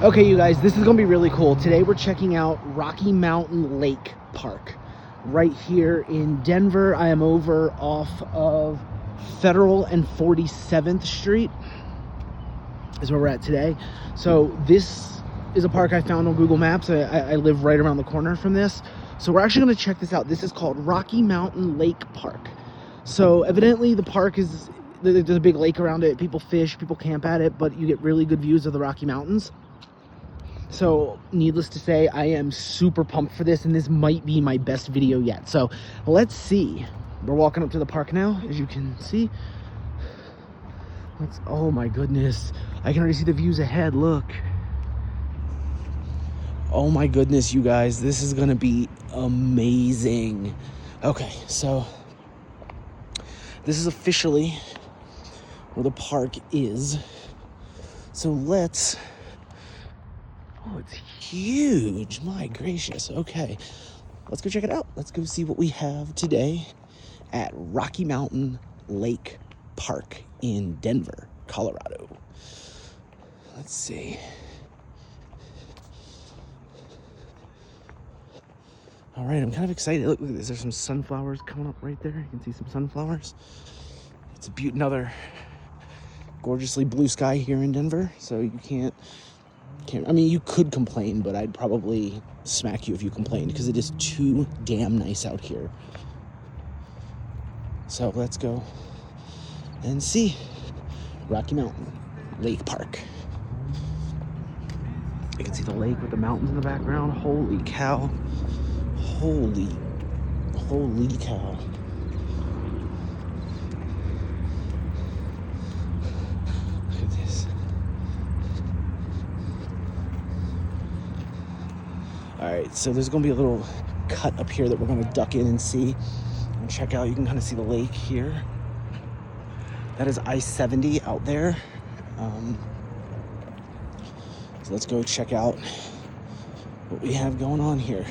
Okay, you guys, this is gonna be really cool. Today we're checking out Rocky Mountain Lake Park right here in Denver. I am over off of Federal and 47th Street is where we're at today. So this is a park I found on Google Maps. I live right around the corner from this. So we're actually gonna check this out. This is called Rocky Mountain Lake Park. So evidently the park is, there's a big lake around it. People fish, people camp at it, but you get really good views of the Rocky Mountains. So needless to say, I am super pumped for this, and this might be my best video yet. So let's see. We're walking up to the park now, as you can see. Oh my goodness. I can already see the views ahead, look. Oh my goodness, you guys, this is gonna be amazing. Okay, so this is officially where the park is. So let's, oh, it's huge, my gracious. Okay, let's go check it out. Let's go see what we have today at Rocky Mountain Lake Park in Denver, Colorado. Let's see. All right, I'm kind of excited. Look at this, there's some sunflowers coming up right there. You can see some sunflowers. It's a another gorgeously blue sky here in Denver, so you can't, I mean, you could complain, but I'd probably smack you if you complained, because it is too damn nice out here. So let's go and see Rocky Mountain Lake Park. You can see the lake with the mountains in the background. Holy cow. Holy cow. Look at this. All right, so there's gonna be a little cut up here that we're gonna duck in and see and check out. You can kind of see the lake here. That is I-70 out there. So let's go check out what we have going on here.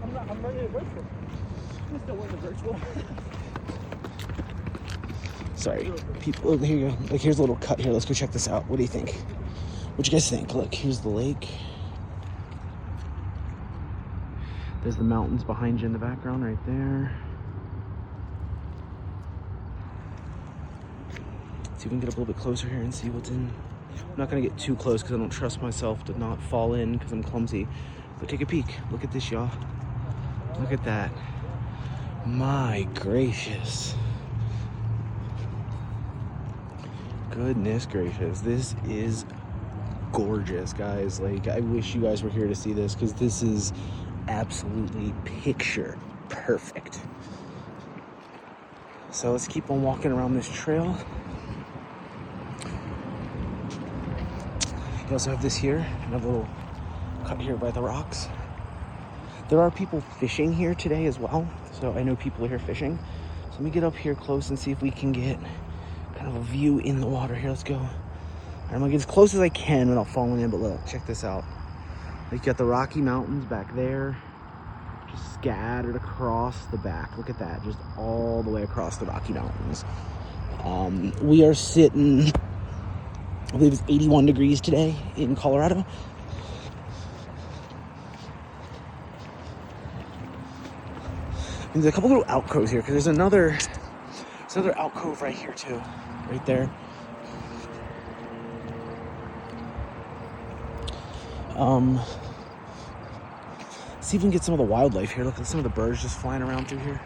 I'm running it virtual. I'm still running virtual. Sorry, people. Oh, here you go. Like, here's a little cut here. Let's go check this out. What do you think? What you guys think? Look, here's the lake. There's the mountains behind you in the background right there. See if we can get up a little bit closer here and see what's in. I'm not gonna get too close because I don't trust myself to not fall in because I'm clumsy. But take a peek. Look at this, y'all. Look at that. My gracious. Goodness gracious. This is gorgeous, guys. Like, I wish you guys were here to see this, because this is absolutely picture perfect. So let's keep on walking around this trail. You also have this here, another little cut here by the rocks. There are people fishing here today as well, so I know people are here fishing. So let me get up here close and see if we can get kind of a view in the water here. Let's go. I'm gonna get as close as I can without falling in, but look, check this out. Like, you got the Rocky Mountains back there, just scattered across the back. Look at that, just all the way across the Rocky Mountains. We are sitting, I believe it's 81 degrees today in Colorado. And there's a couple little alcoves here, because there's another alcove right here too, right there. See if we can get some of the wildlife here. Look at some of the birds just flying around through here.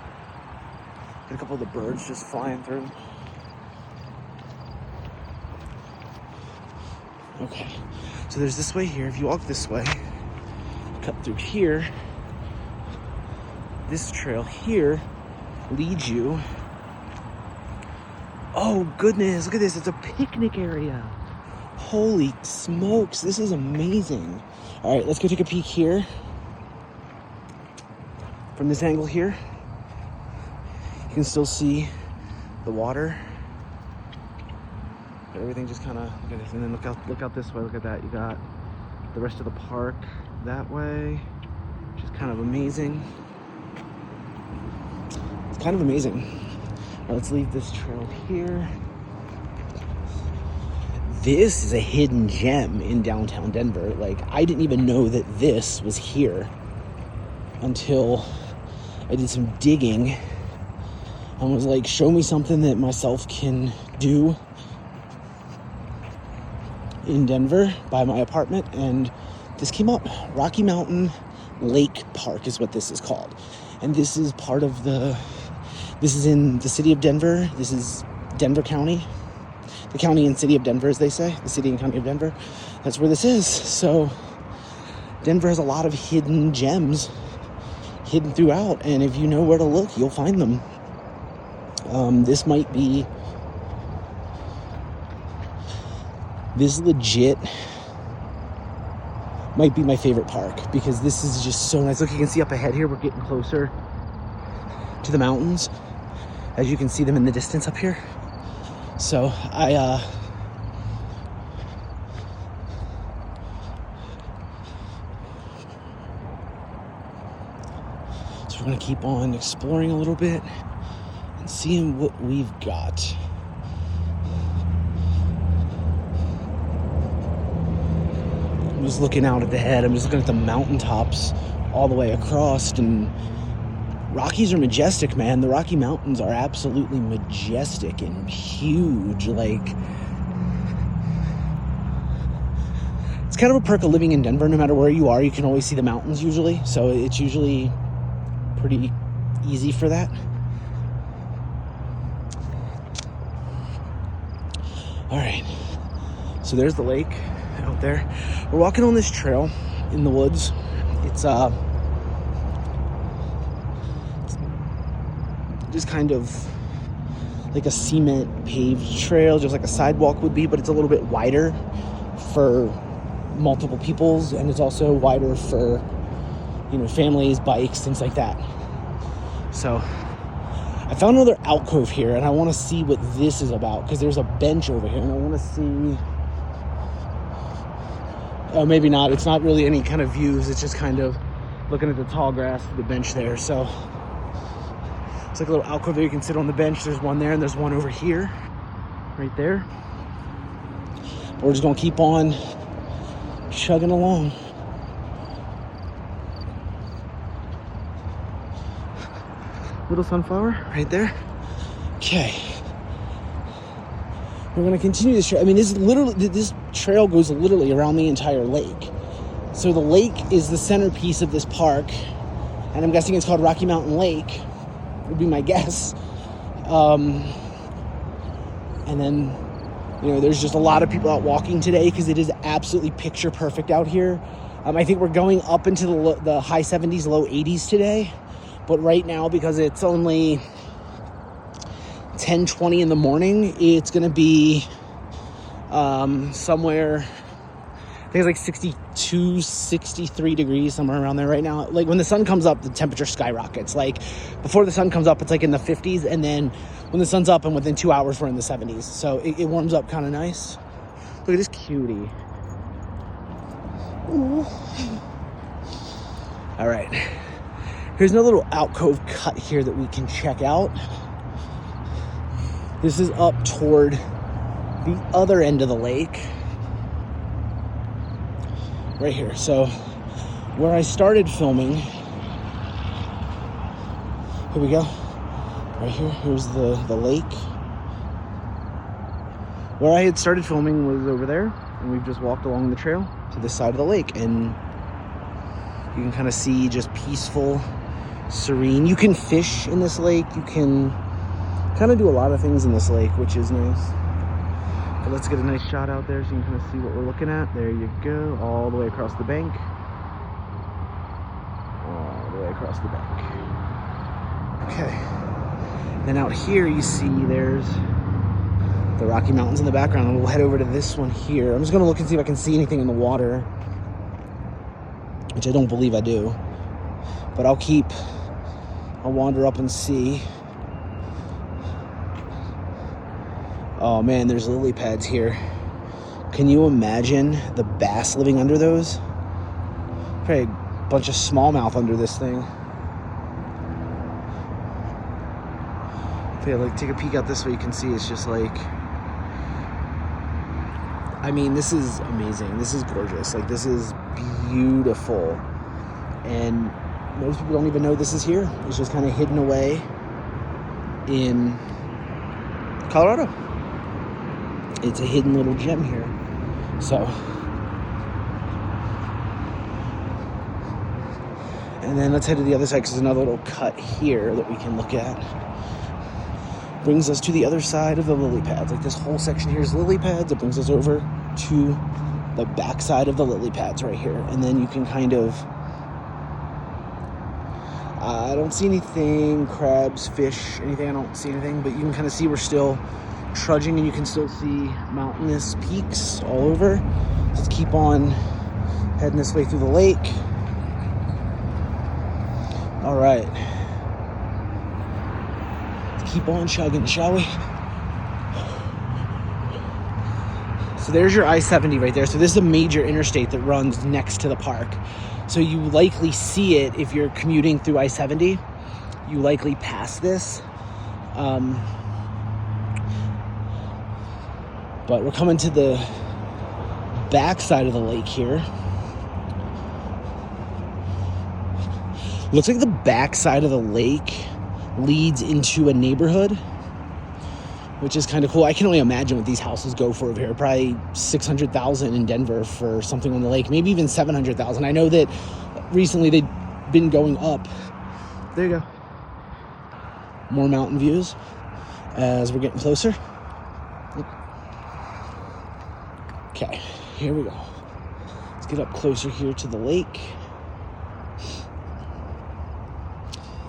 Get a couple of the birds just flying through. Okay, so there's this way here. If you walk this way, cut through here, this trail here leads you. Oh goodness, look at this. It's a picnic area. Holy smokes, this is amazing. All right, let's go take a peek here. From this angle here, you can still see the water. But everything just kind of, look at this, and then look out this way. Look at that. You got the rest of the park that way, which is kind of amazing. It's kind of amazing. Now let's leave this trail here. this is a hidden gem in downtown Denver. Like, I didn't even know that this was here until I did some digging and was like, show me something that myself can do in Denver by my apartment, and this came up. Rocky Mountain Lake Park is what this is called. And this is part of this is in the city of Denver. This is Denver County. The county and city of Denver, as they say. The city and county of Denver. That's where this is. So Denver has a lot of hidden gems hidden throughout. And if you know where to look, you'll find them. This legit might be my favorite park, because this is just so nice. Look, you can see up ahead here, we're getting closer to the mountains, as you can see them in the distance up here. So so we're gonna keep on exploring a little bit and seeing what we've got. I'm just looking out at the head. I'm just looking at the mountaintops all the way across, and Rockies are majestic, man. The Rocky Mountains are absolutely majestic and huge. Like, it's kind of a perk of living in Denver. No matter where you are, you can always see the mountains usually. So it's usually pretty easy for that. All right. So there's the lake out there. We're walking on this trail in the woods. It's just kind of like a cement paved trail, just like a sidewalk would be, but it's a little bit wider for multiple peoples, and it's also wider for, you know, families, bikes, things like that. So I found another alcove here, and I want to see what this is about, because there's a bench over here, and I want to see. Oh, maybe not. It's not really any kind of views. It's just kind of looking at the tall grass, the bench there. So it's like a little alcove there. You can sit on the bench. There's one there, and there's one over here, right there. But we're just gonna keep on chugging along. Little sunflower right there. Okay. We're gonna continue this trail. I mean, this trail goes literally around the entire lake. So the lake is the centerpiece of this park, and I'm guessing it's called Rocky Mountain Lake, would be my guess. And then, you know, there's just a lot of people out walking today because it is absolutely picture perfect out here. I think we're going up into the high 70s, low 80s today. But right now, because it's only 10:20 in the morning, it's gonna be somewhere, I think it's like 62, 63 degrees, somewhere around there right now. Like, when the sun comes up, the temperature skyrockets. Like, before the sun comes up, it's like in the 50s, and then when the sun's up, and within 2 hours, we're in the 70s. So it warms up kind of nice. Look at this cutie. Ooh. All right. Here's another little alcove cut here that we can check out. This is up toward the other end of the lake. Right here. So where I started filming, here we go. Right here. Here's the lake. Where I had started filming was over there, and we've just walked along the trail to this side of the lake, and you can kind of see just peaceful, serene. You can fish in this lake. You can kind of do a lot of things in this lake, which is nice. But let's get a nice shot out there so you can kind of see what we're looking at. There you go, all the way across the bank. All the way across the bank. Okay. Then out here you see there's the Rocky Mountains in the background, and we'll head over to this one here. I'm just gonna look and see if I can see anything in the water, which I don't believe I do. But I'll wander up and see. Oh man, there's lily pads here. Can you imagine the bass living under those? Probably a bunch of smallmouth under this thing. If you like take a peek out this way, you can see it's just like I mean, this is amazing. This is gorgeous. Like, this is beautiful. And most people don't even know this is here. It's just kind of hidden away in Colorado. It's a hidden little gem here. So, and then let's head to the other side because there's another little cut here that we can look at. Brings us to the other side of the lily pads. Like, this whole section here is lily pads. It brings us over to the back side of the lily pads right here. And then you can kind of, I don't see anything, crabs, fish, anything. I don't see anything, but you can kind of see we're still trudging and you can still see mountainous peaks all over. Let's keep on heading this way through the lake. All right. Let's keep on chugging, shall we? So there's your I-70 right there. So this is a major interstate that runs next to the park. So you likely see it if you're commuting through I-70. You likely pass this. But we're coming to the back side of the lake here. Looks like the back side of the lake leads into a neighborhood, which is kind of cool. I can only imagine what these houses go for over here. Probably $600,000 in Denver for something on the lake, maybe even $700,000. I know that recently they've been going up. There you go. More mountain views as we're getting closer. Okay, here we go. Let's get up closer here to the lake.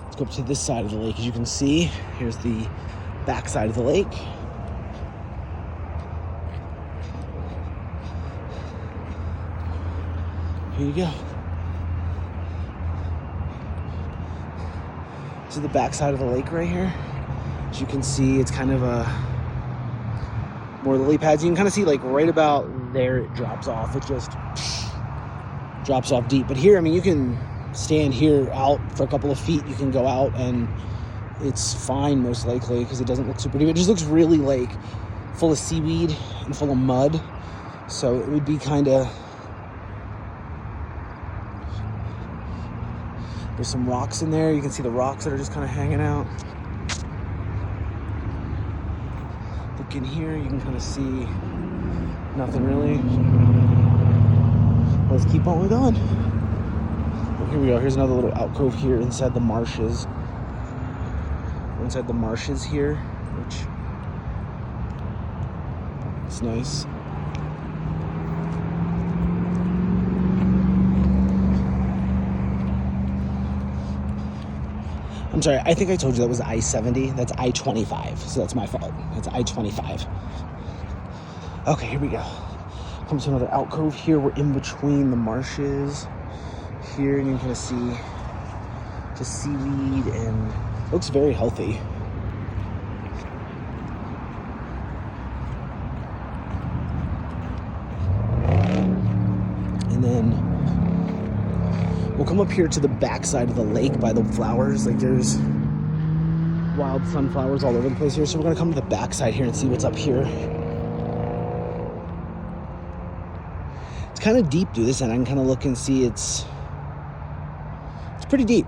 Let's go up to this side of the lake. As you can see, here's the back side of the lake. Here you go. To the back side of the lake right here. As you can see, it's kind of a more lily pads. You can kind of see like right about there it drops off. It just drops off deep. But here, I mean, you can stand here out for a couple of feet. You can go out and it's fine most likely because it doesn't look super deep. It just looks really like full of seaweed and full of mud. So it would be kind of, there's some rocks in there. You can see the rocks that are just kind of hanging out. Look in here, you can kind of see nothing really. Let's keep on going. Well, here we go. Here's another little alcove here inside the marshes. Inside the marshes here, which is nice. I'm sorry, I think I told you that was I-70. That's I-25, so that's my fault. That's I-25. Okay, here we go. Come to another alcove here. We're in between the marshes. Here you can kind of see just seaweed and it looks very healthy. And then we'll come up here to the back side of the lake by the flowers. Like there's wild sunflowers all over the place here. So we're gonna come to the back side here and see what's up here. It's kind of deep through this end. I can kind of look and see it's pretty deep.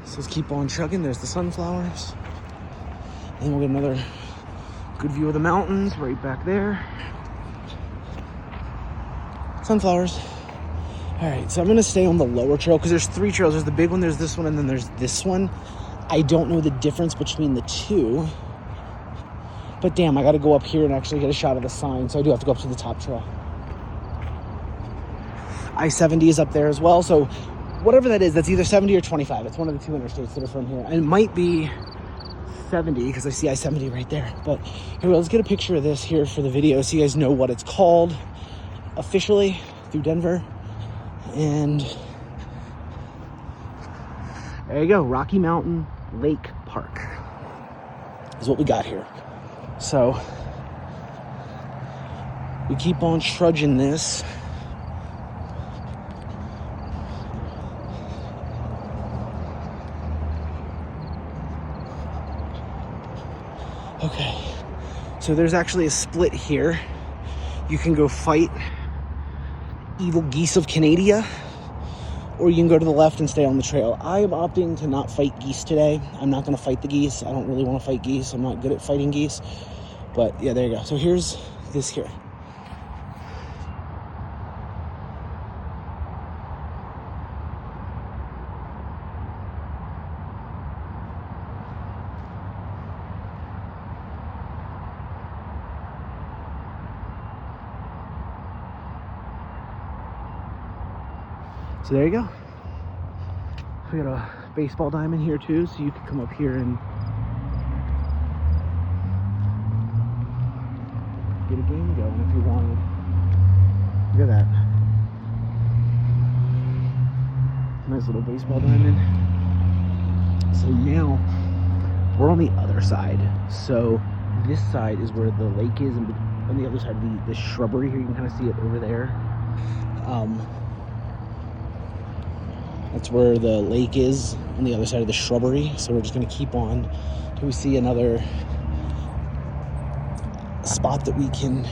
So let's keep on chugging. There's the sunflowers. And we'll get another good view of the mountains right back there. Sunflowers. All right, so I'm gonna stay on the lower trail because there's three trails. There's the big one, there's this one, and then there's this one. I don't know the difference between the two. But damn, I gotta go up here and actually get a shot of the sign, so I do have to go up to the top trail. I-70 is up there as well, so whatever that is, that's either 70 or 25. It's one of the two interstates that are from here. And it might be 70 because I see I-70 right there. But here, let's get a picture of this here for the video so you guys know what it's called officially through Denver. And there you go, Rocky Mountain Lake Park is what we got here. So we keep on trudging this. Okay, So there's actually a split here. You can go fight evil geese of Canada, or you can go to the left and stay on the trail. I am opting to not fight geese today. I'm not going to fight the geese. I don't really want to fight geese. I'm not good at fighting geese. But yeah, there you go. So here's this here. So there you go. We got a baseball diamond here too, so you could come up here and get a game going if you wanted. Look at that. Nice little baseball diamond. So now we're on the other side. So this side is where the lake is, and on the other side, the shrubbery here, you can kind of see it over there. That's where the lake is, on the other side of the shrubbery. So we're just going to keep on till we see another spot that we can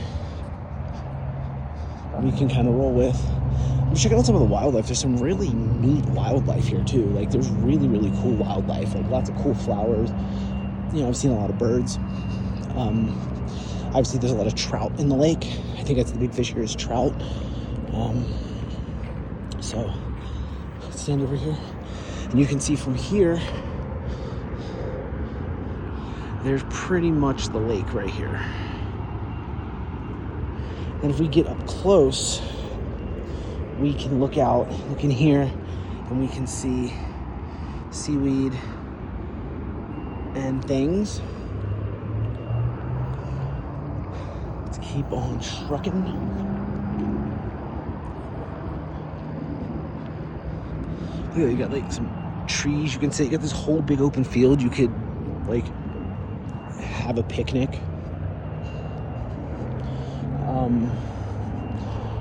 kind of roll with. I'm checking out some of the wildlife. There's some really neat wildlife here too. Like there's really, really cool wildlife, like lots of cool flowers. You know, I've seen a lot of birds. Obviously there's a lot of trout in the lake. I think that's the big fish here is trout. So stand over here, and you can see from here there's pretty much the lake right here. And if we get up close, we can look in here, and we can see seaweed and things. Let's keep on trucking. Yeah, you got like some trees. You can see you got this whole big open field. You could like have a picnic.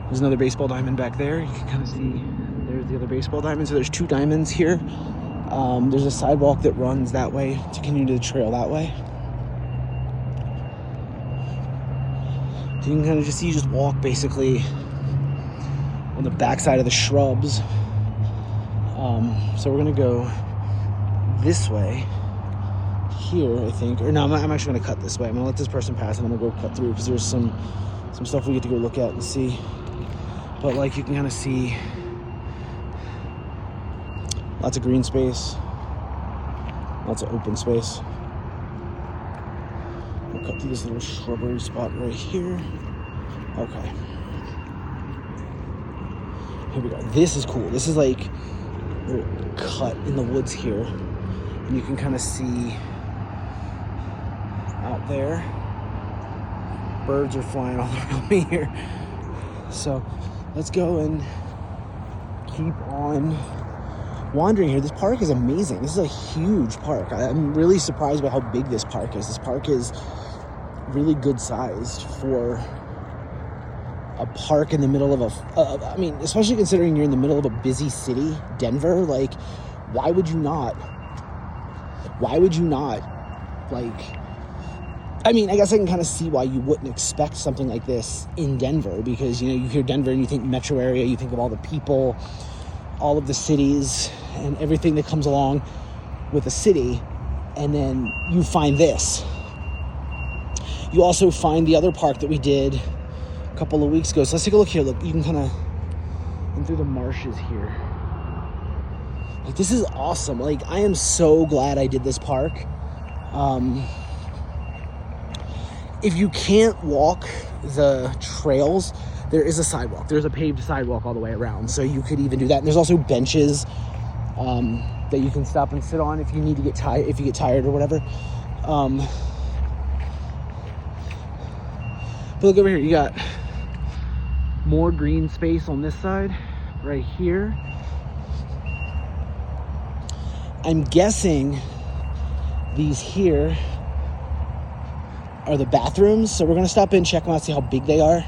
There's another baseball diamond back there. You can kind of see there's the other baseball diamond. So there's two diamonds here. There's a sidewalk that runs that way to continue to the trail that way. So you can kind of just see, you just walk basically on the backside of the shrubs. So we're gonna go this way here, I think. Or no, I'm actually gonna cut this way. I'm gonna let this person pass, and I'm gonna go cut through because there's some stuff we get to go look at and see. But like you can kind of see lots of green space, lots of open space. We'll cut through this little shrubbery spot right here. Okay. Here we go. This is cool. This is like a cut in the woods here, and you can kind of see out there birds are flying all around me here. So let's go and keep on wandering here. This park is amazing. This is a huge park. I'm really surprised by how big this park is. This park is really good sized for a park in the middle of I mean, especially considering you're in the middle of a busy city, Denver. Like, why would you not, like, I mean, I guess I can kind of see why you wouldn't expect something like this in Denver, because, you know, you hear Denver and you think metro area, you think of all the people, all of the cities and everything that comes along with a city, and then you find this. You also find the other park that we did a couple of weeks ago. So let's take a look here. Look, you can kind of in through the marshes here. Like, this is awesome. Like, I am so glad I did this park. If you can't walk the trails, there is a sidewalk. There's a paved sidewalk all the way around, so you could even do that. And there's also benches that you can stop and sit on if you need to get tired, if you get tired or whatever. But look over here. You got more green space on this side, right here. I'm guessing these here are the bathrooms, so we're gonna stop in, check them out, see how big they are.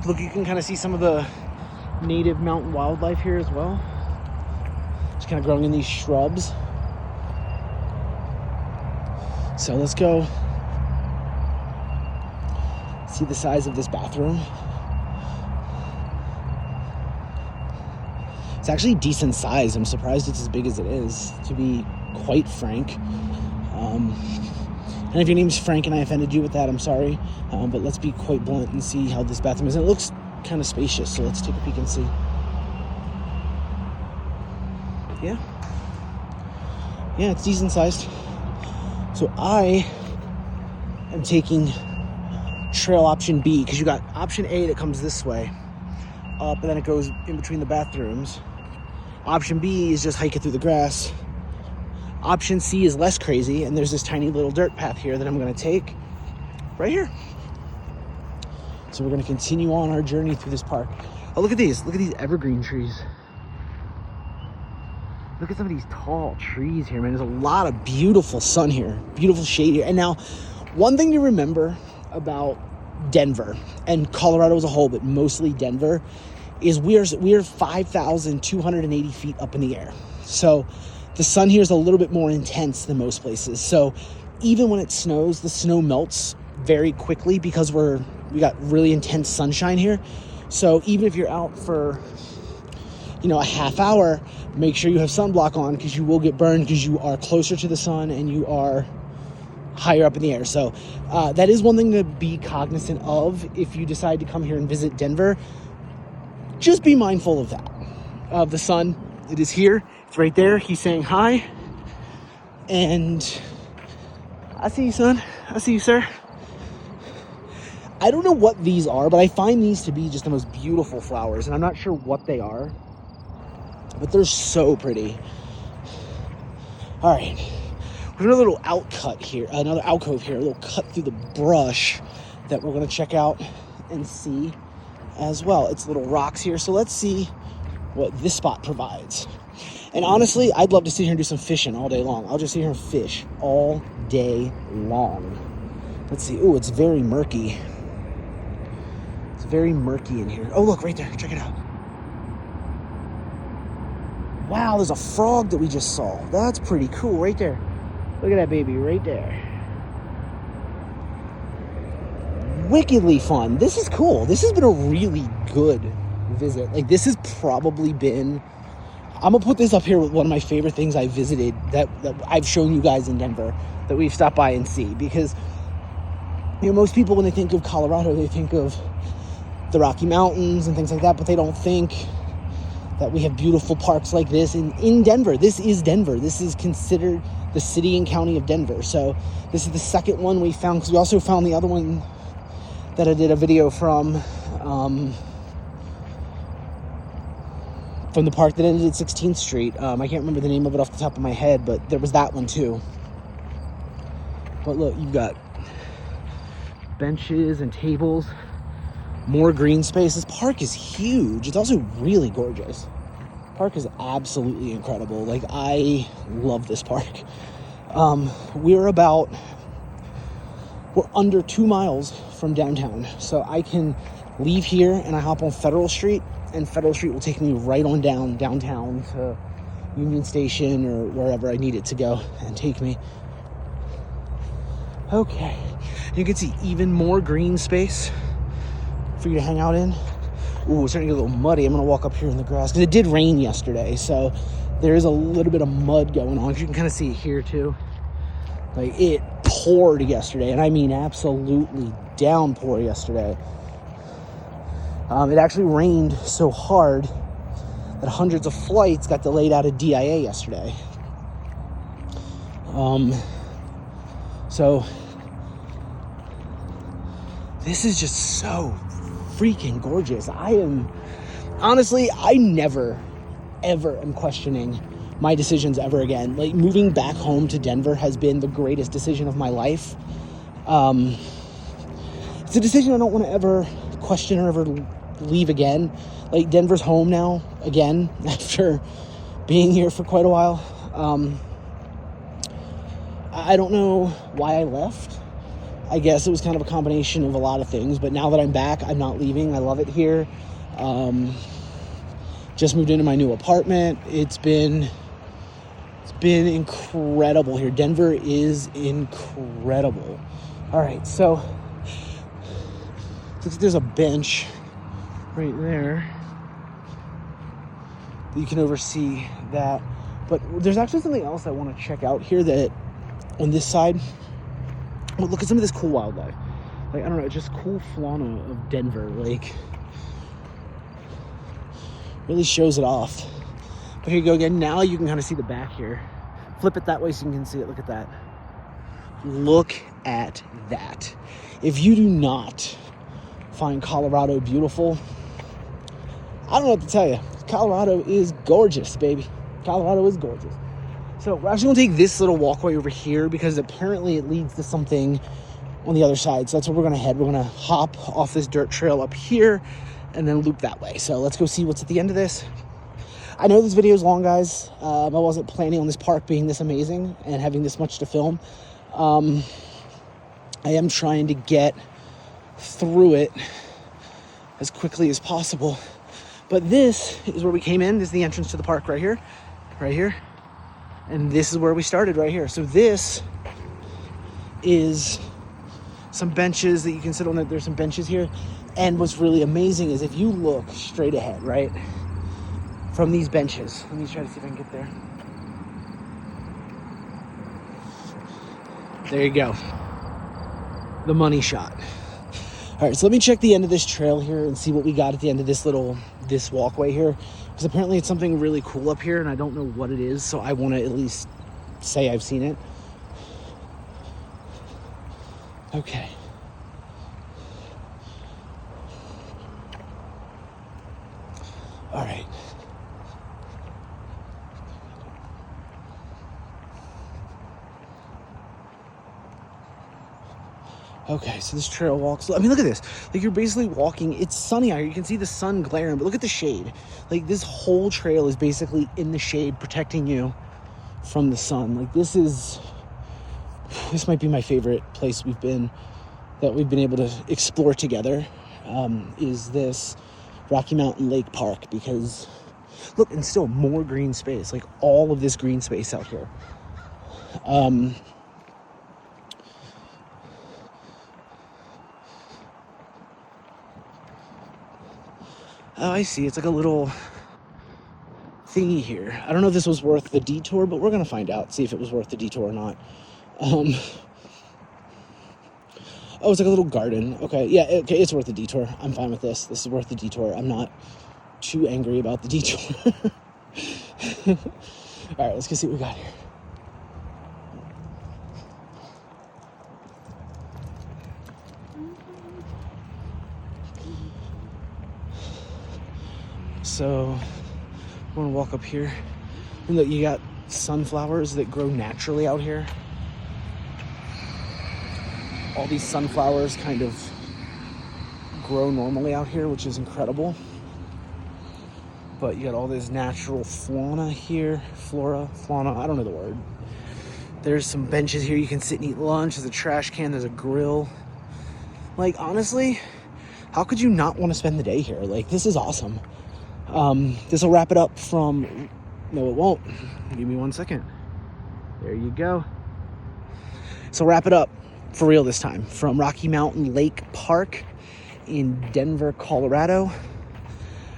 Look, you can kind of see some of the native mountain wildlife here as well. Just kind of growing in these shrubs. So let's go see the size of this bathroom. It's actually decent size. I'm surprised it's as big as it is, to be quite frank. And if your name's Frank and I offended you with that, I'm sorry. But let's be quite blunt and see how this bathroom is. And it looks kind of spacious, so let's take a peek and see. Yeah, it's decent sized. So I am taking trail option B, because you got option A that comes this way up, and then it goes in between the bathrooms. Option B is just hike it through the grass. Option C is less crazy, and there's this tiny little dirt path here that I'm going to take right here. So we're going to continue on our journey through this park. Oh, look at these evergreen trees. Look at some of these tall trees here, man. There's a lot of beautiful sun here, beautiful shade here. And now, one thing to remember about Denver and Colorado as a whole, but mostly Denver, is we are 5,280 feet up in the air. So the sun here is a little bit more intense than most places. So even when it snows, the snow melts very quickly because we got really intense sunshine here. So even if you're out for, a half hour, make sure you have sunblock on, because you will get burned, because you are closer to the sun and you are higher up in the air. So that is one thing to be cognizant of if you decide to come here and visit Denver. Just be mindful of that, of the sun. It is here. It's right there. He's saying hi. And I see you, son. I see you, sir. I don't know what these are, but I find these to be just the most beautiful flowers, and I'm not sure what they are, but they're so pretty. All right, we're in a little outcut here, another alcove here, a little cut through the brush that we're gonna check out and see as well. It's little rocks here, so let's see what this spot provides. And honestly, I'd love to sit here and do some fishing all day long. I'll just sit here and fish all day long. Let's see. Oh, it's very murky. It's very murky in here. Oh, look, right there. Check it out. Wow, there's a frog that we just saw. That's pretty cool right there. Look at that baby right there. Wickedly fun. This is cool. This has been a really good visit. Like, this has probably been... I'm going to put this up here with one of my favorite things I visited that I've shown you guys in Denver that we've stopped by and see. Because, most people, when they think of Colorado, they think of the Rocky Mountains and things like that, but they don't think that we have beautiful parks like this in Denver. This is Denver. This is considered the city and county of Denver. So this is the second one we found, because we also found the other one that I did a video from the park that ended at 16th Street. I can't remember the name of it off the top of my head, but there was that one too. But look, you've got benches and tables, more green space. This park is huge. It's also really gorgeous. Park is absolutely incredible. Like, I love this park. We're under 2 miles from downtown, so I can leave here and I hop on Federal Street, and Federal Street will take me right on downtown to Union Station or wherever I need it to go and take me. Okay, you can see even more green space for you to hang out in. Ooh, it's starting to get a little muddy. I'm gonna walk up here in the grass because it did rain yesterday, so there is a little bit of mud going on. You can kind of see it here too. Like, it poured yesterday, and I mean absolutely downpour yesterday. It actually rained so hard that hundreds of flights got delayed out of DIA yesterday. So this is just so freaking gorgeous. I never, ever am questioning my decisions ever again. Like, moving back home to Denver has been the greatest decision of my life. It's a decision I don't want to ever question or ever leave again. Like, Denver's home now again after being here for quite a while. I don't know why I left. I guess it was kind of a combination of a lot of things, but now that I'm back, I'm not leaving. I love it here. Just moved into my new apartment. It's been It's been incredible here. Denver is incredible. All right, so looks like there's a bench right there. You can oversee that. But there's actually something else I want to check out here that on this side. Well, look at some of this cool wildlife. Like, I don't know, just cool fauna of Denver. Like, really shows it off. But here you go again. Now you can kind of see the back here. Flip it that way so you can see it. Look at that. Look at that. If you do not find Colorado beautiful, I don't know what to tell you. Colorado is gorgeous, baby. Colorado is gorgeous. So we're actually going to take this little walkway over here because apparently it leads to something on the other side. So that's where we're going to head. We're going to hop off this dirt trail up here and then loop that way. So let's go see what's at the end of this. I know this video is long, guys. I wasn't planning on this park being this amazing and having this much to film. I am trying to get through it as quickly as possible. But this is where we came in. This is the entrance to the park right here. Right here. And this is where we started right here. So this is some benches that you can sit on. There's some benches here. And what's really amazing is if you look straight ahead, right, from these benches. Let me try to see if I can get there. There you go. The money shot. All right, so let me check the end of this trail here and see what we got at the end of this walkway here. Because apparently it's something really cool up here and I don't know what it is. So I want to at least say I've seen it. Okay. All right. Okay, so this trail walks. I mean, look at this. Like, you're basically walking. It's sunny out here. You can see the sun glaring, but look at the shade. Like, this whole trail is basically in the shade, protecting you from the sun. Like, this might be my favorite place we've been able to explore together, is this Rocky Mountain Lake Park, because look, and still more green space, like all of this green space out here. Oh, I see. It's like a little thingy here. I don't know if this was worth the detour, but we're going to find out, see if it was worth the detour or not. Oh, it's like a little garden. Okay, yeah, okay, it's worth the detour. I'm fine with this. This is worth the detour. I'm not too angry about the detour. All right, let's go see what we got here. So we're gonna walk up here, and look, you got sunflowers that grow naturally out here. All these sunflowers kind of grow normally out here, which is incredible. But you got all this natural fauna here, fauna, I don't know the word. There's some benches here you can sit and eat lunch. There's a trash can, there's a grill. Like, honestly, how could you not want to spend the day here? Like, this is awesome. This will wrap it up from, no it won't. Give me 1 second. There you go. So wrap it up for real this time from Rocky Mountain Lake Park in Denver, Colorado.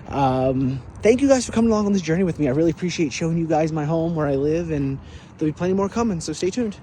Thank you guys for coming along on this journey with me. I really appreciate showing you guys my home, where I live, and there'll be plenty more coming, so stay tuned.